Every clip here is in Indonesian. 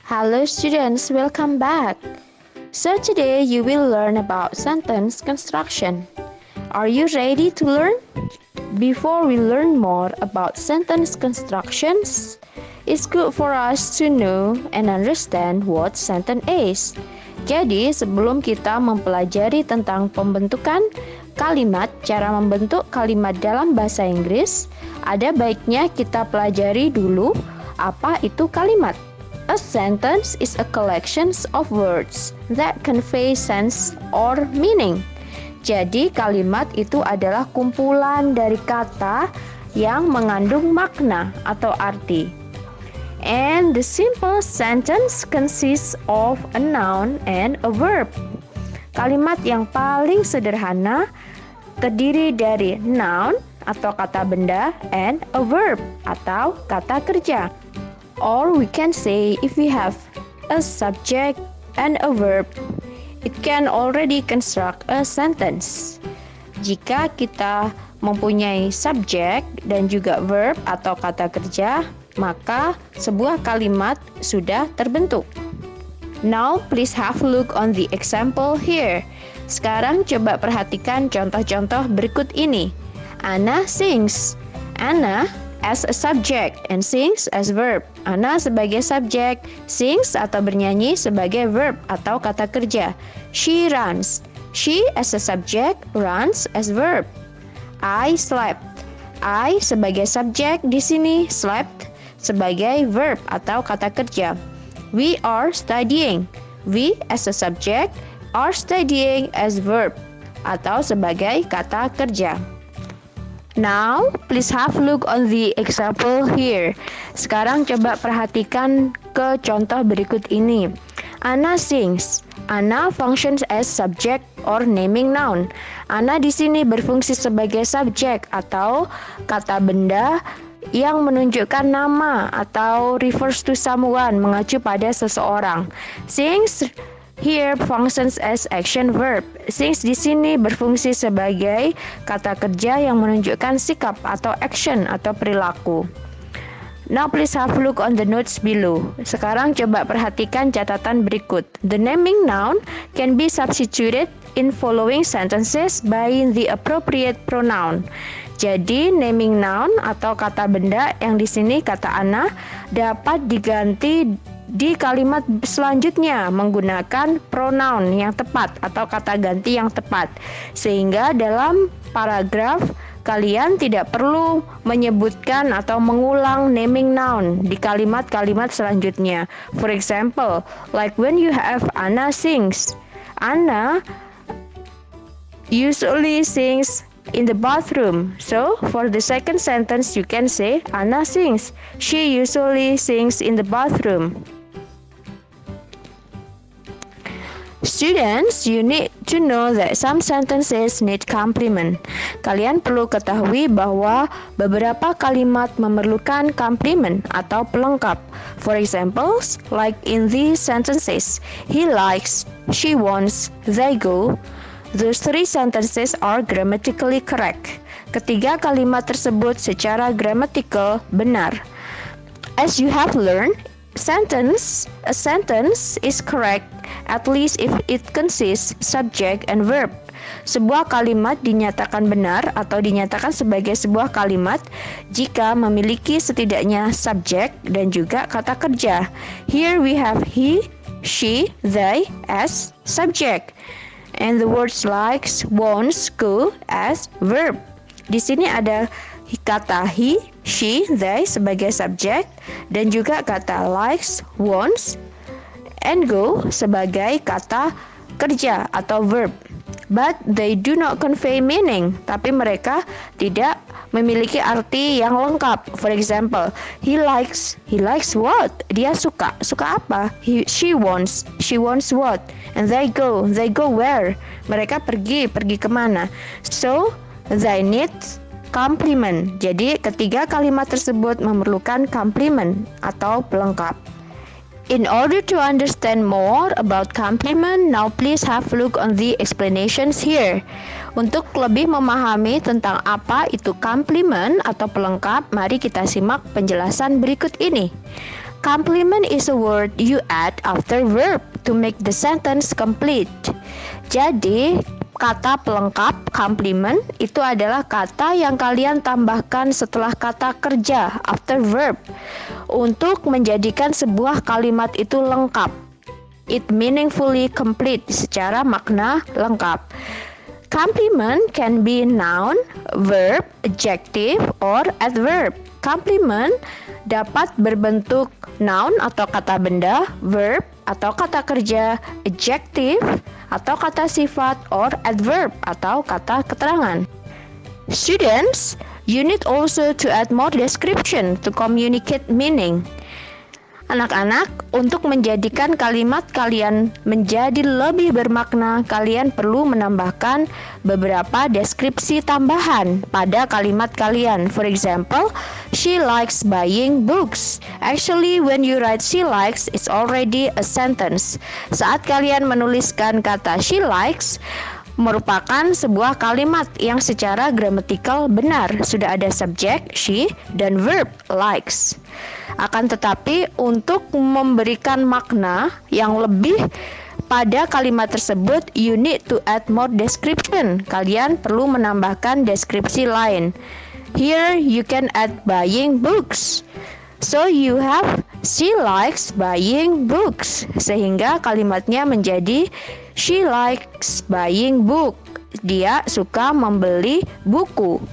Hello students, welcome back. So today you will learn about sentence construction. Are you ready to learn? Before we learn more about sentence constructions, it's good for us to know and understand what sentence is. Jadi sebelum kita mempelajari tentang pembentukan kalimat, cara membentuk kalimat dalam bahasa Inggris, ada baiknya kita pelajari dulu apa itu kalimat. A sentence is a collection of words that convey sense or meaning. Jadi kalimat itu adalah kumpulan dari kata yang mengandung makna atau arti. And the simple sentence consists of a noun and a verb. Kalimat yang paling sederhana terdiri dari noun atau kata benda and a verb atau kata kerja. Or we can say if we have a subject and a verb, it can already construct a sentence. Jika kita mempunyai subjek dan juga verb atau kata kerja, maka sebuah kalimat sudah terbentuk. Now please have a look on the example here. Sekarang coba perhatikan contoh-contoh berikut ini. Anna sings. Anna as a subject and sings as verb. Anna sebagai subjek, sings atau bernyanyi sebagai verb atau kata kerja. She runs. She as a subject, runs as verb. I slept. I sebagai subjek di sini, slept sebagai verb atau kata kerja. We are studying. We as a subject, are studying as verb atau sebagai kata kerja. Now, please have a look on the example here. Sekarang coba perhatikan ke contoh berikut ini. Anna sings. Anna functions as subject or naming noun. Anna di sini berfungsi sebagai subjek atau kata benda yang menunjukkan nama atau refers to someone, mengacu pada seseorang. Sings here functions as action verb. Sings di sini berfungsi sebagai kata kerja yang menunjukkan sikap atau action atau perilaku. Now please have a look on the notes below. Sekarang coba perhatikan catatan berikut. The naming noun can be substituted in following sentences by the appropriate pronoun. Jadi naming noun atau kata benda yang di sini kata Anna dapat diganti di kalimat selanjutnya menggunakan pronoun yang tepat atau kata ganti yang tepat. Sehingga dalam paragraf kalian tidak perlu menyebutkan atau mengulang naming noun di kalimat-kalimat selanjutnya. For example, like when you have Anna sings. Anna usually sings in the bathroom. So, for the second sentence you can say Anna sings. She usually sings in the bathroom. Students, you need to know that some sentences need complement. Kalian perlu ketahui bahwa beberapa kalimat memerlukan complement atau pelengkap. For example, like in these sentences, he likes, she wants, they go. Those three sentences are grammatically correct. Ketiga kalimat tersebut secara grammatical benar. As you have learned, a sentence is correct at least if it consists subject and verb. Sebuah kalimat dinyatakan benar atau dinyatakan sebagai sebuah kalimat jika memiliki setidaknya subjek dan juga kata kerja. Here we have he, she, they as subject, and the words likes, wants, go as verb. Di sini ada kata he, she, they sebagai subjek dan juga kata likes, wants, and go sebagai kata kerja atau verb. But they do not convey meaning. Tapi mereka tidak memiliki arti yang lengkap. For example, he likes what? Dia suka apa? She wants what? And they go where? Mereka pergi kemana? So, they need complement. Jadi ketiga kalimat tersebut memerlukan complement atau pelengkap. In order to understand more about complement, now please have a look on the explanations here. Untuk lebih memahami tentang apa itu complement atau pelengkap, mari kita simak penjelasan berikut ini. Complement is a word you add after verb to make the sentence complete. Jadi, kata pelengkap complement itu adalah kata yang kalian tambahkan setelah kata kerja after verb untuk menjadikan sebuah kalimat itu lengkap. It meaningfully complete, secara makna lengkap. Complement can be noun, verb, adjective, or adverb. Complement dapat berbentuk noun atau kata benda, verb atau kata kerja, adjective atau kata sifat, or adverb atau kata keterangan. Students, you need also to add more description to communicate meaning. Anak-anak, untuk menjadikan kalimat kalian menjadi lebih bermakna, kalian perlu menambahkan beberapa deskripsi tambahan pada kalimat kalian. For example, she likes buying books. Actually, when you write she likes, it's already a sentence. Saat kalian menuliskan kata she likes, merupakan sebuah kalimat yang secara gramatikal benar. Sudah ada subjek, she, dan verb, likes. Akan tetapi untuk memberikan makna yang lebih pada kalimat tersebut, you need to add more description. Kalian perlu menambahkan deskripsi lain. Here you can add buying books. So you have she likes buying books. Sehingga kalimatnya menjadi she likes buying book. Dia suka membeli buku.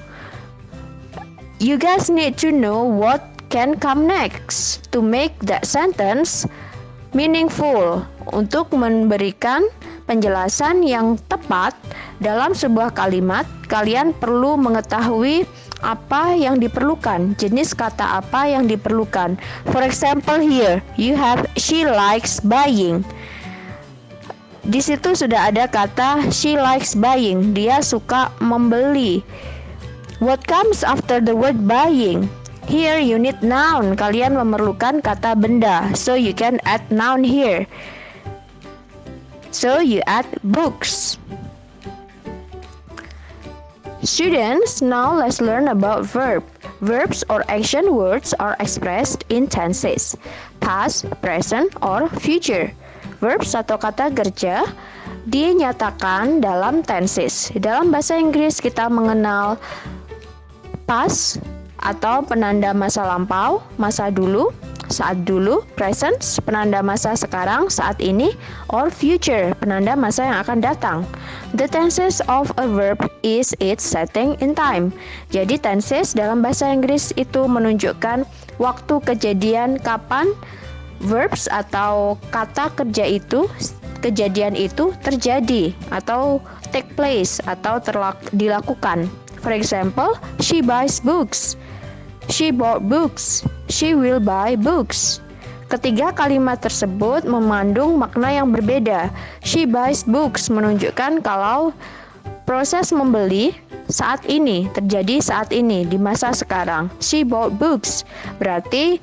You guys need to know what can come next to make that sentence meaningful. Untuk memberikan penjelasan yang tepat dalam sebuah kalimat, kalian perlu mengetahui apa yang diperlukan, jenis kata apa yang diperlukan. For example, here you have she likes buying. Di situ sudah ada kata she likes buying, dia suka membeli. What comes after the word buying? Here you need noun, kalian memerlukan kata benda, so you can add noun here. So you add books. Students, now let's learn about verb. Verbs or action words are expressed in tenses, past, present, or future. Verbs atau kata kerja dinyatakan dalam tenses. Dalam bahasa Inggris kita mengenal past atau penanda masa lampau, masa dulu, saat dulu, present, penanda masa sekarang, saat ini, or future, penanda masa yang akan datang. The tenses of a verb is its setting in time. Jadi tenses dalam bahasa Inggris itu menunjukkan waktu kejadian kapan verbs atau kata kerja itu, kejadian itu terjadi atau take place atau dilakukan. For example, she buys books. She bought books. She will buy books. Ketiga kalimat tersebut mengandung makna yang berbeda. She buys books menunjukkan kalau proses membeli saat ini, terjadi saat ini, di masa sekarang. She bought books berarti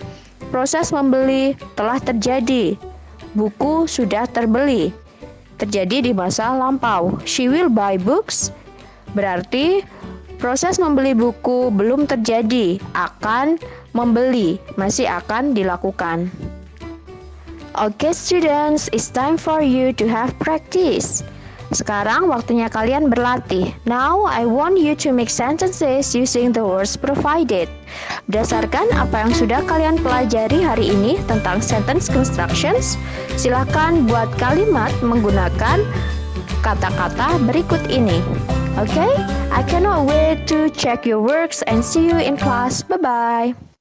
proses membeli telah terjadi. Buku sudah terbeli, terjadi di masa lampau. She will buy books berarti proses membeli buku belum terjadi, akan membeli, masih akan dilakukan. Okay students, it's time for you to have practice. Sekarang waktunya kalian berlatih. Now I want you to make sentences using the words provided. Berdasarkan apa yang sudah kalian pelajari hari ini tentang sentence constructions, silakan buat kalimat menggunakan kata-kata berikut ini. Okay? I cannot wait to check your works and see you in class. Bye-bye.